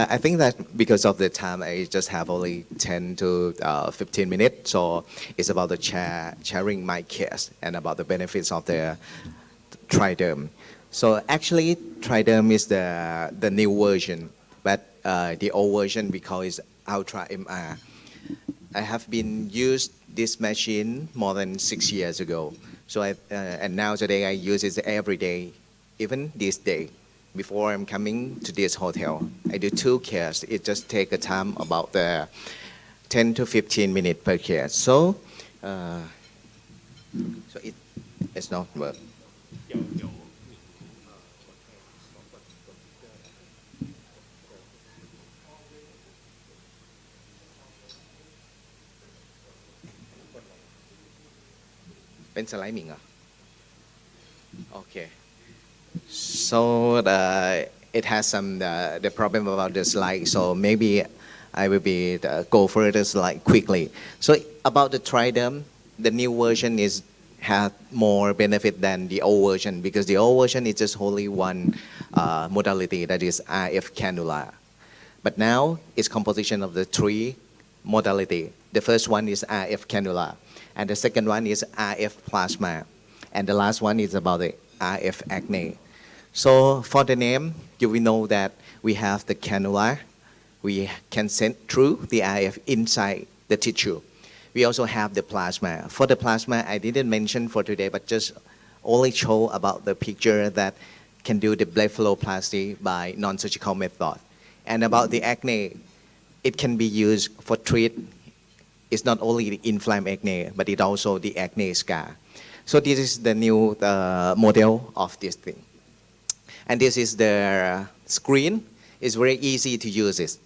I think that because of the time, I just have only 10 to 15 minutes. So it's about the sharing my case and about the benefits of the Triderm. So actually, Triderm is the new version, but the old version we call is Ultra MR. I have been used this machine more than 6 years ago. So and now today I use it every day, even this day. Before I'm coming to this hotel, I do 2 cases. It just take a time about 10 to 15 minutes per case. So it's not work. เป็นสไลด์หมิงเหรอ Okay. So it has some the problem about the slide. So maybe I will be go further slide quickly. So about the Triderm, the new version is have more benefit than the old version because the old version is just only one modality, that is RF cannula. But now it's composition of the 3 modality. The first one is RF cannula, and the second one is RF plasma, and the last one is about the RF acne. So for the name, you will know that we have the cannula. We can send through the RF inside the tissue. We also have the plasma. For the plasma, I didn't mention for today, but just only show about the picture that can do the blepharoplasty by non-surgical method. And about the acne, it can be used for treat. It's not only the inflamed acne, but it also the acne scar. So this is the new model of this thing. And this is the screen. It's very easy to use it.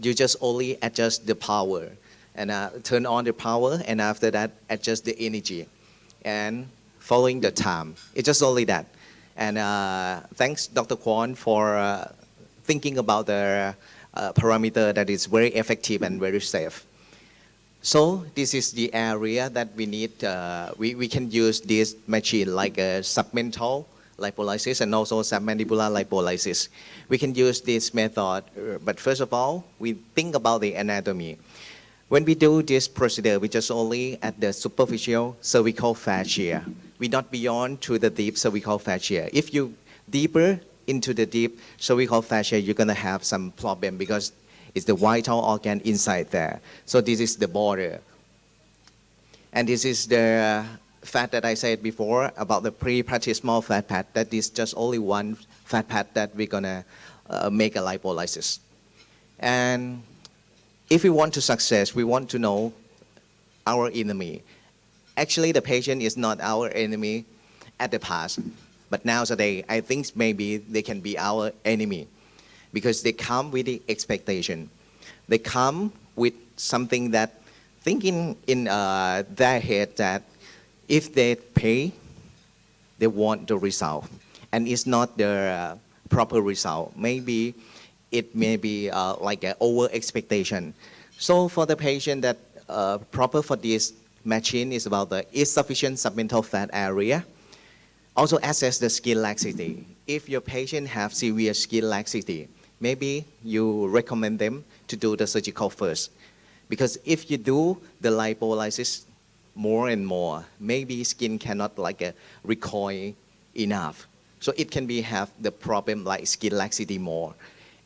You just only adjust the power and turn on the power, and after that adjust the energy and following the time. It's just only that. And thanks Dr. Kwon for thinking about the parameter that is very effective and very safe. So this is the area that we need. We can use this machine like a submental lipolysis and also submandibular lipolysis. We can use this method, but first of all, we think about the anatomy. When we do this procedure, we just only at the superficial cervical fascia. We not beyond to the deep cervical fascia. If you deeper into the deep cervical fascia, you're gonna have some problem because it's the vital organ inside there. So this is the border. And this is the fat that I said before about the pre-platysmal fat pad. That is just only one fat pad that we're gonna make a lipolysis. And if we want to success, we want to know our enemy. Actually, the patient is not our enemy at the past, but now today, I think maybe they can be our enemy because they come with the expectation. They come with something that thinking in their head that if they pay, they want the result, and it's not the proper result. Maybe it may be like an over expectation. So for the patient that proper for this machine is about the insufficient submental fat area. Also assess the skin laxity. If your patient have severe skin laxity, maybe you recommend them to do the surgical first. Because if you do the lipolysis more and more, maybe skin cannot like recoil enough. So it can be have the problem like skin laxity more.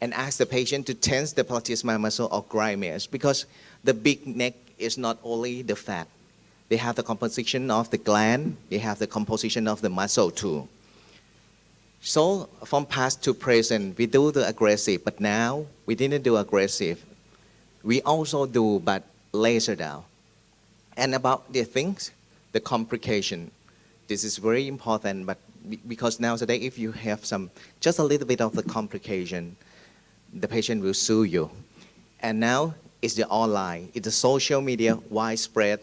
And ask the patient to tense the platysmal muscle or grimace because the big neck is not only the fat. They have the composition of the gland, they have the composition of the muscle too. So from past to present, we do the aggressive, but now we didn't do aggressive. We also do, but laser down. And about the things, the complication. This is very important, but because now today, if you have just a little bit of the complication, the patient will sue you. And now it's the online, it's the social media widespread.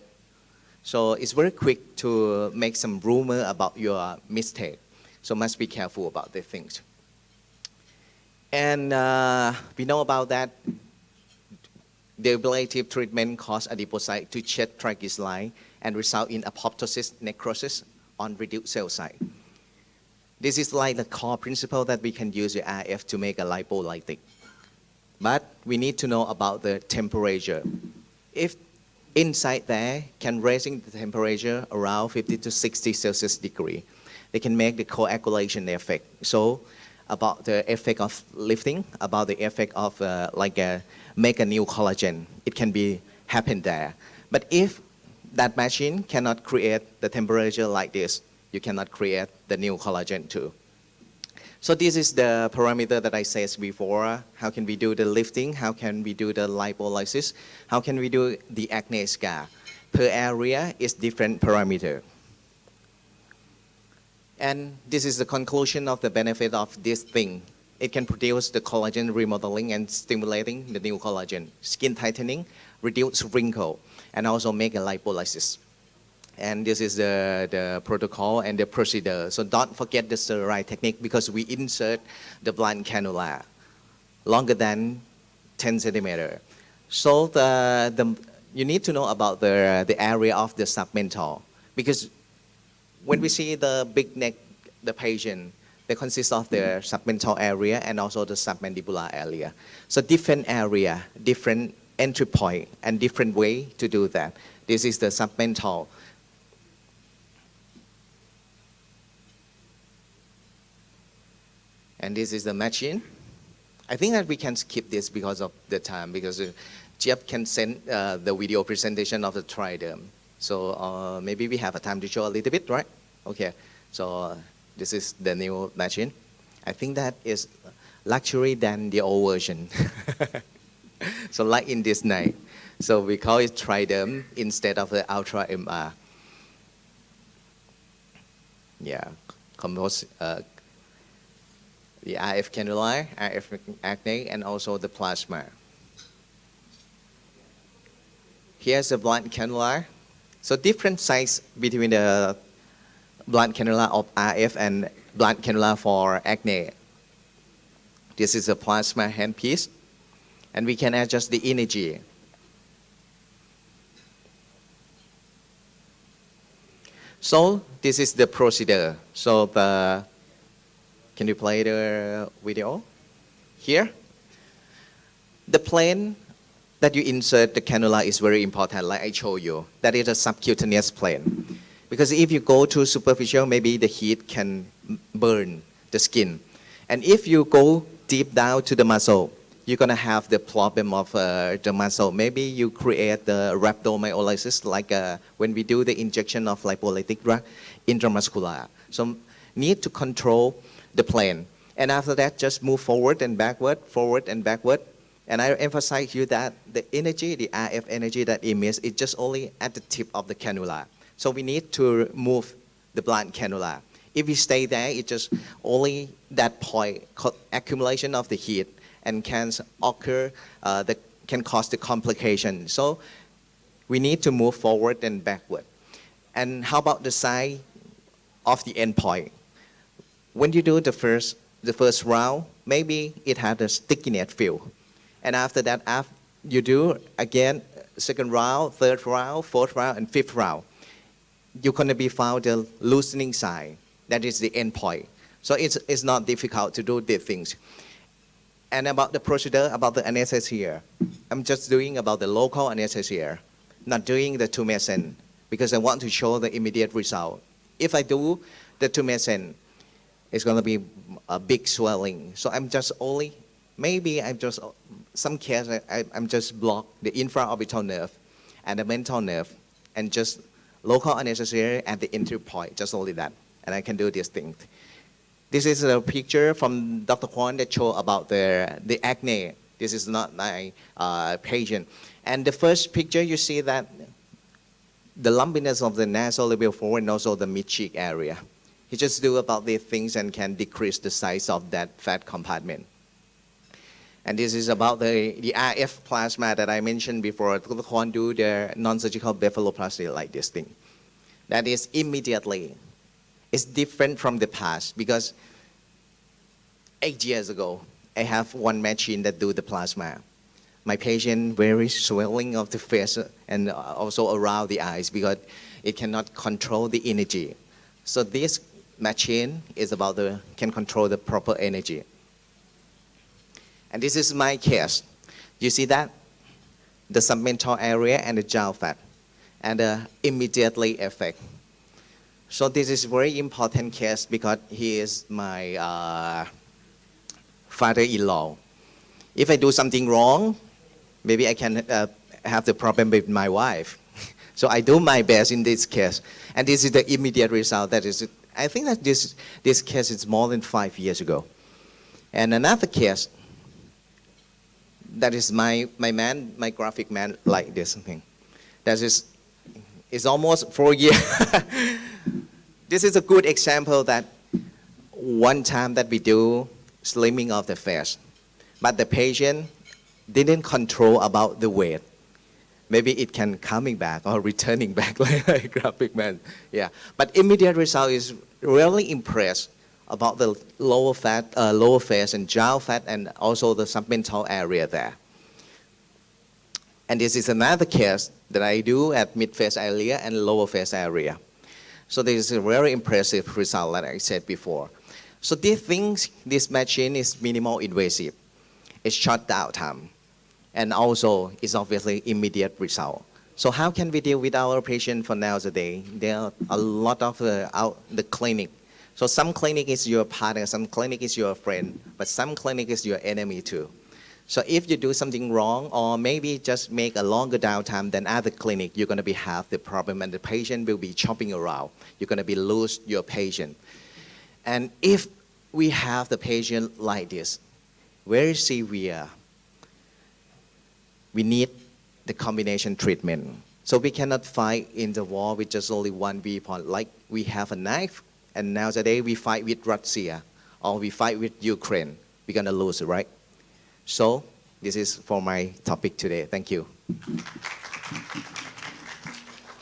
So it's very quick to make some rumor about your mistake. So must be careful about the things. And we know about that the ablative treatment cause adipocyte to shed triglyceride and result in apoptosis necrosis on reduced cell site. This is like the core principle that we can use the RF to make a lipolytic. But we need to know about the temperature. If inside there can raising the temperature around 50 to 60 Celsius degree, they can make the coagulation effect. So about the effect of lifting, about the effect of make a new collagen, it can be happen there. But if that machine cannot create the temperature like this, you cannot create the new collagen too. So this is the parameter that I said before. How can we do the lifting? How can we do the lipolysis? How can we do the acne scar? Per area is different parameter. And this is the conclusion of the benefit of this thing. It can produce the collagen remodeling and stimulating the new collagen, skin tightening, reduce wrinkle, and also make a lipolysis. And this is the protocol and the procedure. So don't forget the steroid technique because we insert the blunt cannula longer than 10 centimeter. So you need to know about the area of the submental because when we see the big neck, the patient, they consist of the submental area and also the submandibular area. So different area, different entry point, and different way to do that. This is the submental. And this is the machine. I think that we can skip this because of the time, because Jeff can send the video presentation of the triderm. So maybe we have a time to show a little bit, right? Okay, so this is the new machine. I think that is luxury than the old version. So like in this night. So we call it triderm instead of the Ultra MR. Yeah, compose the RF cannula, RF acne, and also the plasma. Here's the blunt cannula. So different size between the blunt cannula of RF and blunt cannula for acne. This is a plasma handpiece, and we can adjust the energy. So this is the procedure. So can you play the video? Here, the plane that you insert the cannula is very important, like I showed you. That is a subcutaneous plane. Because if you go to superficial, maybe the heat can burn the skin. And if you go deep down to the muscle, you're going to have the problem of the muscle. Maybe you create the rhabdomyolysis, like when we do the injection of lipolytic drug intramuscular. So need to control the plane. And after that, just move forward and backward, forward and backward. And I emphasize you that the energy, the RF energy that emits is just only at the tip of the cannula. So we need to move the blunt cannula. If we stay there, it's just only that point, accumulation of the heat, and can occur, that can cause the complication. So we need to move forward and backward. And how about the size of the endpoint? When you do the first round, maybe it had a stickiness feel. And after that, you do again, second round, third round, fourth round, and fifth round. You're going to be found the loosening sign. That is the end point. So it's not difficult to do these things. And about the procedure, about the anesthesia, I'm just doing about the local anesthesia, not doing the tumescent, because I want to show the immediate result. If I do the tumescent, it's going to be a big swelling. So I'm just only, maybe I'm just, some cases I'm just block the infraorbital nerve and the mental nerve and just local anesthesia at the entry point, just only that. And I can do these things. This is a picture from Dr. Kwan that show about the acne. This is not my patient. And the first picture, you see that the lumpiness of the nasal level 4 and also the mid-cheek area. He just do about these things and can decrease the size of that fat compartment. And this is about the RF plasma that I mentioned before. Dr. Kwan do the non-surgical blepharoplasty like this thing. That is immediately. It's different from the past because 8 years ago, I have one machine that do the plasma. My patient very swelling of the face and also around the eyes because it cannot control the energy. So this machine is about can control the proper energy. And this is my case. You see that? The submental area and the jaw fat, and immediately effect. So this is very important case because he is my father-in-law. If I do something wrong, maybe I can have the problem with my wife. So I do my best in this case. And this is the immediate result. That is, I think that this case is more than 5 years ago. And another case, that is my man, my graphic man, like this thing. That is, it's almost 4 years. This is a good example that one time that we do slimming of the face, but the patient didn't control about the weight. Maybe it can coming back or returning back like graphic man. Yeah, but immediate result is really impressed about the lower fat, lower face and jaw fat, and also the submental area there. And this is another case that I do at mid-face area and lower face area. So this is a very impressive result, like I said before. So this machine is minimal invasive. It's short downtime, and also it's obviously immediate result. So how can we deal with our patient for nowadays? There are a lot of the clinic. So some clinic is your partner, some clinic is your friend, but some clinic is your enemy too. So if you do something wrong, or maybe just make a longer downtime than other clinic, you're going to have the problem, and the patient will be chopping around. You're going to be lose your patient. And if we have the patient like this, very severe, we need the combination treatment. So we cannot fight in the war with just only one weapon. Like we have a knife, and nowadays we fight with Russia, or we fight with Ukraine. We're going to lose, right? So this is for my topic today. Thank you.